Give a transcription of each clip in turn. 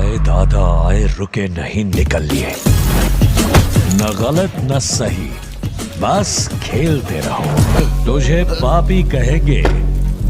आए दादा आए रुके नहीं निकल लिए, न गलत न सही बस खेलते रहो। तुझे पापी कहेंगे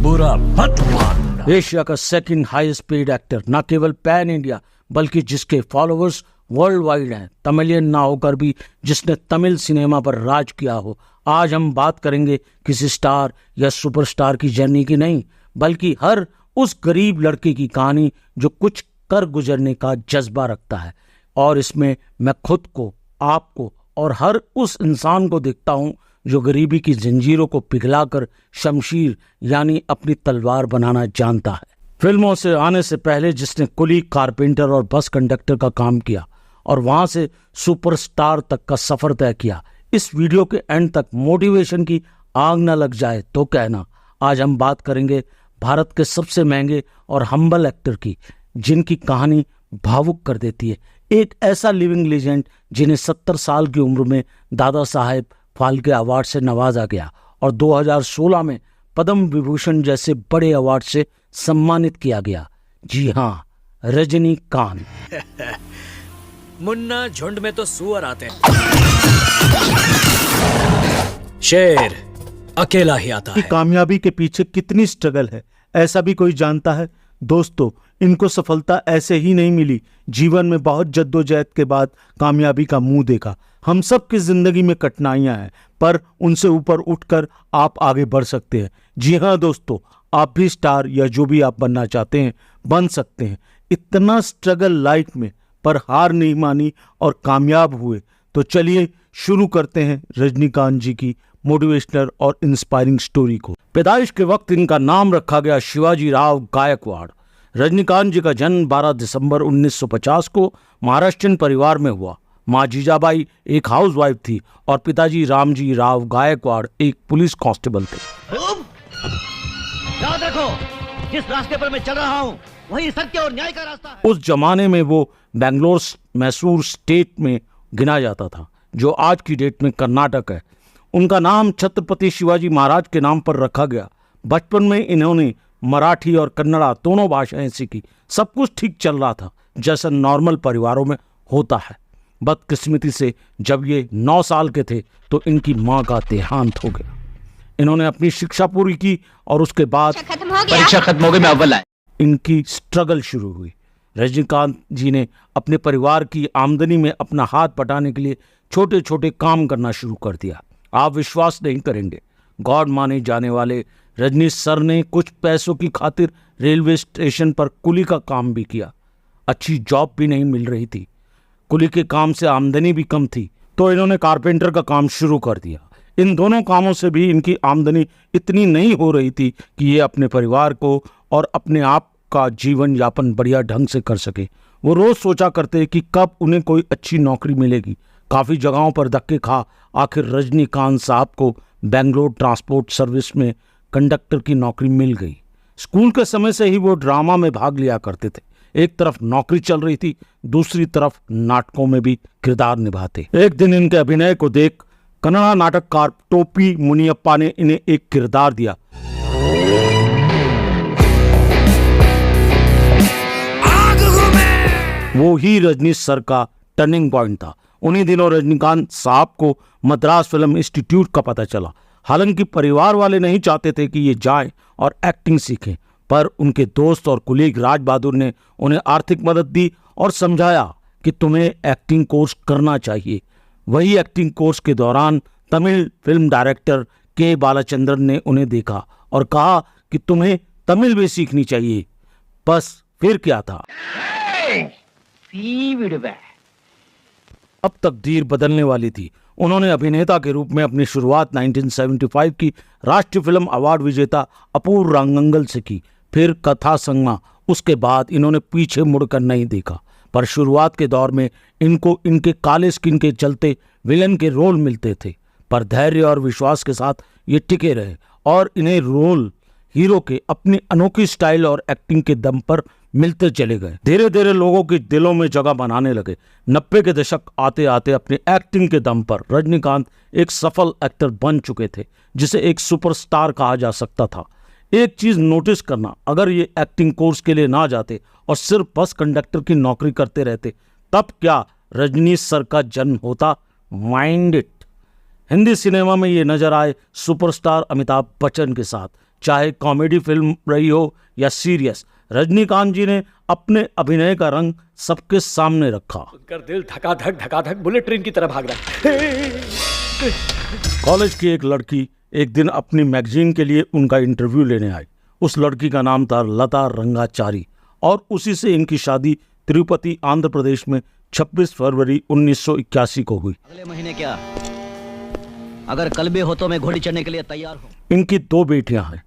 बुरा मत मान। एशिया का सेकंड हाईएस्ट पेड एक्टर, न केवल पैन इंडिया बल्कि जिसके फॉलोअर्स वर्ल्ड वाइड हैं, तमिलियन ना होकर भी जिसने तमिल सिनेमा पर राज किया हो। आज हम बात करेंगे किसी स्टार या सुपरस्टार की जर्नी की नहीं, बल्कि हर उस गरीब लड़के की कहानी जो कुछ कर गुजरने का जज्बा रखता है। और इसमें मैं खुद को, आपको और हर उस इंसान को देखता हूं जो गरीबी की जंजीरों को पिघलाकर शमशीर यानी अपनी तलवार बनाना जानता है। फिल्मों से आने से पहले जिसने कुली, कारपेंटर और बस कंडक्टर का काम किया और वहां से सुपरस्टार तक का सफर तय किया। इस वीडियो के एंड तक मोटिवेशन की आग न लग जाए तो कहना। आज हम बात करेंगे भारत के सबसे महंगे और हम्बल एक्टर की, जिनकी कहानी भावुक कर देती है। एक ऐसा लिविंग लेजेंड जिन्हें 70 साल की उम्र में दादा साहेब फाल्के अवार्ड से नवाजा गया और 2016 में पद्म विभूषण जैसे बड़े अवार्ड से सम्मानित किया गया। जी हाँ, रजनीकांत। मुन्ना, झुंड में तो सुअर आते हैं, शेर अकेला ही आता है। कामयाबी के पीछे कितनी स्ट्रगल है ऐसा भी कोई जानता है? दोस्तों, इनको सफलता ऐसे ही नहीं मिली। जीवन में बहुत जद्दोजहद के बाद कामयाबी का मुंह देखा। हम सब की जिंदगी में कठिनाइयां हैं, पर उनसे ऊपर उठकर आप आगे बढ़ सकते हैं। जी हाँ दोस्तों, आप भी स्टार या जो भी आप बनना चाहते हैं बन सकते हैं। इतना स्ट्रगल लाइफ में, पर हार नहीं मानी और कामयाब हुए। तो चलिए शुरू करते हैं रजनीकांत जी की मोटिवेशनल और इंस्पायरिंग स्टोरी को। पैदाइश के वक्त इनका नाम रखा गया शिवाजी राव गायकवाड़। रजनीकांत जी का जन्म 12 दिसंबर 1950 को महाराष्ट्रियन परिवार में हुआ। माँ जीजाबाई एक हाउसवाइफ थी और पिताजी रामजी राव गायकवाड़ एक पुलिस कांस्टेबल थे। याद रखो, जिस रास्ते पर मैं चल रहा हूँ वही सत्य और न्याय का रास्ता है। उस जमाने में वो बेंगलोर मैसूर स्टेट में गिना जाता था, जो आज की डेट में कर्नाटक है। उनका नाम छत्रपति शिवाजी महाराज के नाम पर रखा गया। बचपन में इन्होंने मराठी और कन्नड़ा दोनों भाषाएं सीखी। सब कुछ ठीक चल रहा था जैसा नॉर्मल परिवारों में होता है। बदकिस्मती से जब ये 9 साल के थे तो इनकी मां का देहांत हो गया। इन्होंने अपनी शिक्षा पूरी की और उसके बाद परीक्षा खत्म हो गई, मैं अव्वल आया। इनकी स्ट्रगल शुरू हुई। रजनीकांत जी ने अपने परिवार की आमदनी में अपना हाथ बटाने के लिए छोटे छोटे काम करना शुरू कर दिया। आप विश्वास नहीं करेंगे, गॉड माने जाने वाले रजनी सर ने कुछ पैसों की खातिर रेलवे स्टेशन पर कुली का काम भी किया। अच्छी जॉब भी नहीं मिल रही थी, कुली के काम से आमदनी भी कम थी, तो इन्होंने कारपेंटर का काम शुरू कर दिया। इन दोनों कामों से भी इनकी आमदनी इतनी नहीं हो रही थी कि ये अपने परिवार को और अपने आप का जीवन यापन बढ़िया ढंग से कर सके। वो रोज सोचा करते कि कब उन्हें कोई अच्छी नौकरी मिलेगी। काफ़ी जगहों पर धक्के खा आखिर रजनीकांत साहब को बेंगलोर ट्रांसपोर्ट सर्विस में कंडक्टर की नौकरी मिल गई। स्कूल के समय से ही वो ड्रामा में भाग लिया करते थे। एक तरफ नौकरी चल रही थी, दूसरी तरफ नाटकों में भी किरदार निभाते। एक दिन इनके अभिनय को देख कन्नड़ा नाटककार टोपी मुनियप्पा ने इन्हें एक किरदार दिया। वो ही रजनी सर का टर्निंग पॉइंट था। उन्हीं दिनों रजनीकांत साहब को मद्रास फिल्म इंस्टीट्यूट का पता चला। हालांकि परिवार वाले नहीं चाहते थे कि ये जाएं और एक्टिंग सीखें, पर उनके दोस्त और कुलीग राज बहादुर ने उन्हें आर्थिक मदद दी और समझाया कि तुम्हें एक्टिंग कोर्स करना चाहिए। वही एक्टिंग कोर्स के दौरान तमिल फिल्म डायरेक्टर के बालाचंद्रन ने उन्हें देखा और कहा कि तुम्हें तमिल भी सीखनी चाहिए। बस फिर क्या था, अब तकदीर बदलने वाली थी। उन्होंने अभिनेता के रूप में अपनी शुरुआत 1975 की राष्ट्रीय फिल्म अवार्ड विजेता अपूर्व रंगंगल से की, फिर कथा संगमा। उसके बाद इन्होंने पीछे मुड़कर नहीं देखा। पर शुरुआत के दौर में इनको इनके काले स्किन के चलते विलन के रोल मिलते थे, पर धैर्य और विश्वास के साथ ये टिके रहे और इन्हें रोल हीरो के अपनी अनोखी स्टाइल और एक्टिंग के दम पर मिलते चले गए। धीरे धीरे लोगों के दिलों में जगह बनाने लगे। 90 के दशक आते आते अपनी एक्टिंग के दम पर रजनीकांत एक सफल एक्टर बन चुके थे, जिसे एक सुपरस्टार कहा जा सकता था। एक चीज नोटिस करना, अगर ये एक्टिंग कोर्स के लिए ना जाते और सिर्फ बस कंडक्टर की नौकरी करते रहते, तब क्या रजनीश सर का जन्म होता? Mind it. हिंदी सिनेमा में ये नजर आए सुपरस्टार अमिताभ बच्चन के साथ, चाहे कॉमेडी फिल्म रही हो या सीरियस, रजनीकांत जी ने अपने अभिनय का रंग सबके सामने रखा। उनका दिल धका-धक बुलेट ट्रेन की तरह भाग रहा है। कॉलेज की एक लड़की एक दिन अपनी मैगजीन के लिए उनका इंटरव्यू लेने आई। उस लड़की का नाम था लता रंगाचारी और उसी से इनकी शादी तिरुपति आंध्र प्रदेश में 26 फरवरी 1981 को हुई। अगले महीने क्या, अगर कल भी हो तो मैं घोड़ी चढ़ने के लिए तैयार हूँ। इनकी 2 बेटियां हैं,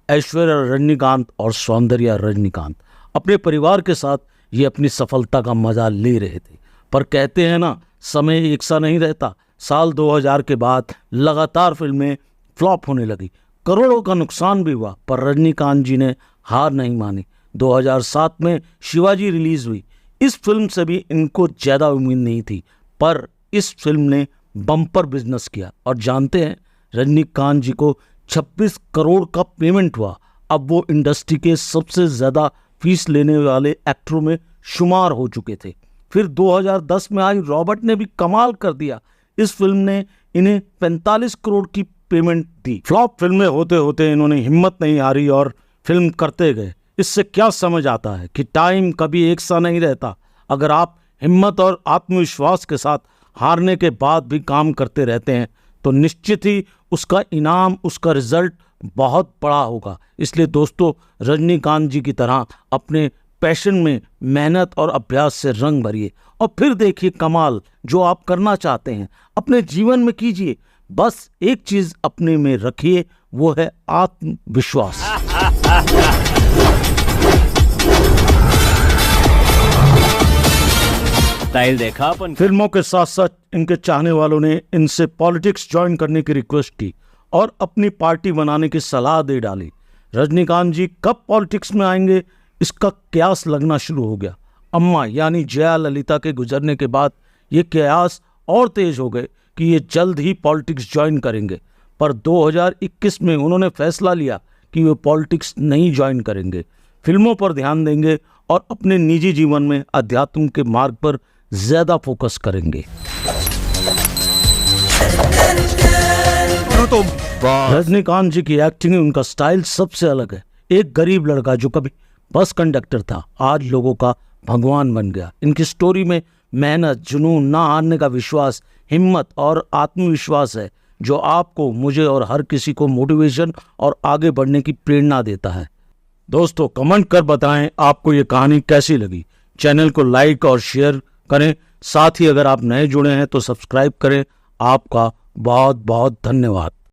ऐश्वर्या रजनीकांत और सौंदर्या रजनीकांत। अपने परिवार के साथ ये अपनी सफलता का मजा ले रहे थे, पर कहते हैं ना, समय एक सा नहीं रहता। साल 2000 के बाद लगातार फिल्में फ्लॉप होने लगी, करोड़ों का नुकसान भी हुआ, पर रजनीकांत जी ने हार नहीं मानी। 2007 में शिवाजी रिलीज हुई। इस फिल्म से भी इनको ज़्यादा उम्मीद नहीं थी, पर इस फिल्म ने बम्पर बिजनेस किया और जानते हैं, रजनीकांत जी को 26 करोड़ का पेमेंट हुआ। अब वो इंडस्ट्री के सबसे ज़्यादा फीस लेने वाले एक्टरों में शुमार हो चुके थे। फिर 2010 में आई रॉबर्ट ने भी कमाल कर दिया। इस फिल्म ने इन्हें 45 करोड़ की पेमेंट दी। फ्लॉप फिल्में होते होते इन्होंने हिम्मत नहीं हारी और फिल्म करते गए। इससे क्या समझ आता है कि टाइम कभी एक सा नहीं रहता। अगर आप हिम्मत और आत्मविश्वास के साथ हारने के बाद भी काम करते रहते हैं तो निश्चित ही उसका इनाम, उसका रिजल्ट बहुत बड़ा होगा। इसलिए दोस्तों, रजनीकांत जी की तरह अपने पैशन में मेहनत और अभ्यास से रंग भरिए और फिर देखिए कमाल जो आप करना चाहते हैं अपने जीवन में कीजिए। बस एक चीज अपने में रखिए, वो है आत्मविश्वास। स्टाइल देखा अपन। फिल्मों के साथ साथ इनके चाहने वालों ने इनसे पॉलिटिक्स ज्वाइन करने की रिक्वेस्ट की और अपनी पार्टी बनाने की सलाह दे डाली। रजनीकांत जी कब पॉलिटिक्स में आएंगे, इसका कयास लगना शुरू हो गया। अम्मा यानी जया ललिता के गुजरने के बाद ये कयास और तेज हो गए कि ये जल्द ही पॉलिटिक्स ज्वाइन करेंगे, पर 2021 में उन्होंने फैसला लिया कि वे पॉलिटिक्स नहीं ज्वाइन करेंगे, फिल्मों पर ध्यान देंगे और अपने निजी जीवन में अध्यात्म के मार्ग पर ज्यादा फोकस करेंगे। रजनीकांत जी की एक्टिंग, उनका स्टाइल सबसे अलग है। एक गरीब लड़का जो कभी बस कंडक्टर था, आज लोगों का भगवान बन गया। इनकी स्टोरी में मेहनत, जुनून, ना हारने का विश्वास, हिम्मत और आत्मविश्वास है जो आपको, मुझे और हर किसी को मोटिवेशन और आगे बढ़ने की प्रेरणा देता है। दोस्तों, कमेंट कर बताएं आपको ये कहानी कैसी लगी। चैनल को लाइक और शेयर करें, साथ ही अगर आप नए जुड़े हैं तो सब्सक्राइब करें। आपका बहुत बहुत धन्यवाद।